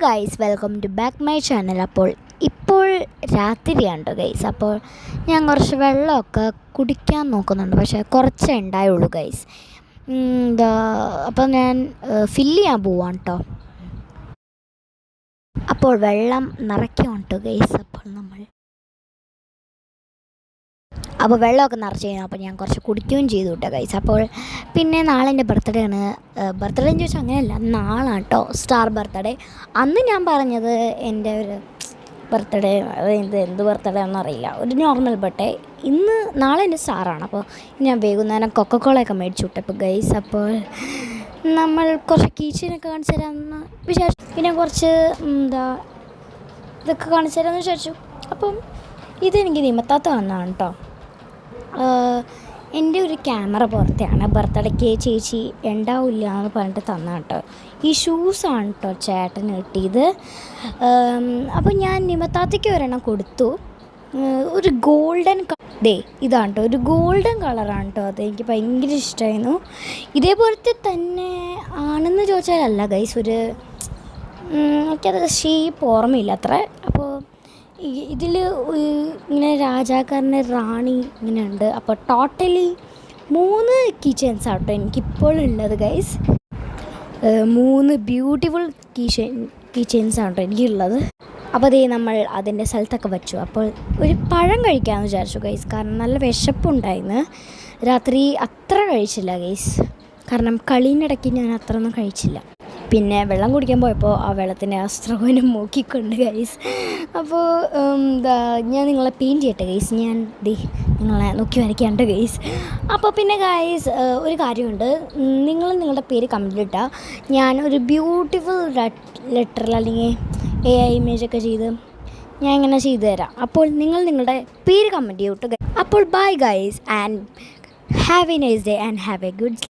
Guys, welcome to back my channel. ഇപ്പോൾ രാത്രിയാണ് കേട്ടോ ഗൈസ്. അപ്പോൾ ഞാൻ കുറച്ച് വെള്ളമൊക്കെ കുടിക്കാൻ നോക്കുന്നുണ്ട്, പക്ഷേ കുറച്ചേ ഉണ്ടായുള്ളൂ ഗൈസ്. അപ്പോൾ ഞാൻ ഫില്ല് ചെയ്യാൻ പോവാണ് കേട്ടോ. അപ്പോൾ വെള്ളം നിറയ്ക്കാം കേട്ടോ ഗൈസ്. അപ്പോൾ വെള്ളമൊക്കെ നിറച്ച് കഴിഞ്ഞു. അപ്പോൾ ഞാൻ കുറച്ച് കുടിക്കുകയും ചെയ്തു കേട്ടോ ഗൈസ്. അപ്പോൾ പിന്നെ നാളെ എൻ്റെ ബർത്ത്ഡേ ആണ്. ബർത്ത്ഡേ എന്ന് ചോദിച്ചാൽ അങ്ങനെയല്ല, നാളാണ് കേട്ടോ സ്റ്റാർ ബർത്ത്ഡേ. അന്ന് ഞാൻ പറഞ്ഞത് എൻ്റെ ഒരു ബർത്ത്ഡേ, എന്ത് ബർത്ത്ഡേ എന്നറിയില്ല, ഒരു നോർമൽ ബർത്ത്ഡേ. നാളെ എൻ്റെ സ്റ്റാറാണ്. അപ്പോൾ ഞാൻ വൈകുന്നേരം കൊക്കക്കോളയൊക്കെ മേടിച്ചു വിട്ടു ഇപ്പോൾ ഗൈസ്. അപ്പോൾ നമ്മൾ കുറച്ച് കീച്ചനൊക്കെ കാണിച്ചു തരാമെന്ന് വിചാരിച്ചു. പിന്നെ കുറച്ച് ഇതൊക്കെ കാണിച്ചു തരാമെന്ന് വിചാരിച്ചു. അപ്പം ഇതെനിക്ക് നിമത്താത്ത വന്നതാണ് കേട്ടോ. എൻ്റെ ഒരു ക്യാമറ പുറത്തെയാണ്. ബർത്ത്ഡേക്ക് ചേച്ചി ഉണ്ടാവില്ല എന്ന് പറഞ്ഞിട്ട് തന്ന കേട്ടോ. ഈ ഷൂസാണ് കേട്ടോ ചേട്ടന് കിട്ടിയത്. അപ്പോൾ ഞാൻ നിമത്താത്തയ്ക്ക് ഒരെണ്ണം കൊടുത്തു. ഒരു ഗോൾഡൻ ഇതാണ് കേട്ടോ, ഒരു ഗോൾഡൻ കളറാണ് കേട്ടോ. അതെനിക്ക് ഭയങ്കര ഇഷ്ടമായിരുന്നു. ഇതേപോലത്തെ തന്നെ ആണെന്ന് ചോദിച്ചാലല്ല ഗൈസ്, എനിക്കത് ഷേപ്പ് ഓർമ്മയില്ല അത്ര. അപ്പോൾ ഇതിൽ ഇങ്ങനെ രാജാക്കാരൻ്റെ റാണി ഇങ്ങനെ ഉണ്ട്. അപ്പോൾ ടോട്ടലി 3 കീ ചെയിൻസ് ആട്ടോ എനിക്കിപ്പോഴുള്ളത് ഗൈസ്. 3 ബ്യൂട്ടിഫുൾ കീ ചെയിൻസ് ആട്ടോ എനിക്കുള്ളത്. അപ്പോൾ അതേ നമ്മൾ അതിൻ്റെ സ്ഥലത്തൊക്കെ വച്ചു. അപ്പോൾ ഒരു പഴം കഴിക്കാമെന്ന് വിചാരിച്ചു ഗൈസ്, കാരണം നല്ല വിശപ്പുണ്ടായിരുന്നു. രാത്രി അത്ര കഴിച്ചില്ല ഗൈസ്, കാരണം കളീനിടയ്ക്ക് ഞാൻ അത്ര ഒന്നും കഴിച്ചില്ല. പിന്നെ വെള്ളം കുടിക്കാൻ പോയപ്പോൾ ആ വെള്ളത്തിൻ്റെ അസ്ത്രകോനം നോക്കിക്കൊണ്ട് ഗൈസ്. അപ്പോൾ ഞാൻ നിങ്ങളെ പെയിൻറ്റ് ചെയ്യട്ടെ ഗൈസ്. ഞാൻ നിങ്ങളെ നോക്കി വരയ്ക്കാണ്ട് ഗൈസ്. അപ്പോൾ പിന്നെ ഗൈസ് ഒരു കാര്യമുണ്ട്, നിങ്ങളുടെ പേര് കമൻറ്റിൽ ഇട്ടാൽ ഞാൻ ഒരു ബ്യൂട്ടിഫുൾ ലെറ്ററിൽ അല്ലെങ്കിൽ AI ഇമേജൊക്കെ ചെയ്ത് ഞാൻ ഇങ്ങനെ ചെയ്തു തരാം. അപ്പോൾ നിങ്ങളുടെ പേര് കമൻറ്റ് ചെയ്യൂട്ടോ. അപ്പോൾ bye guys and have A nice day and have A good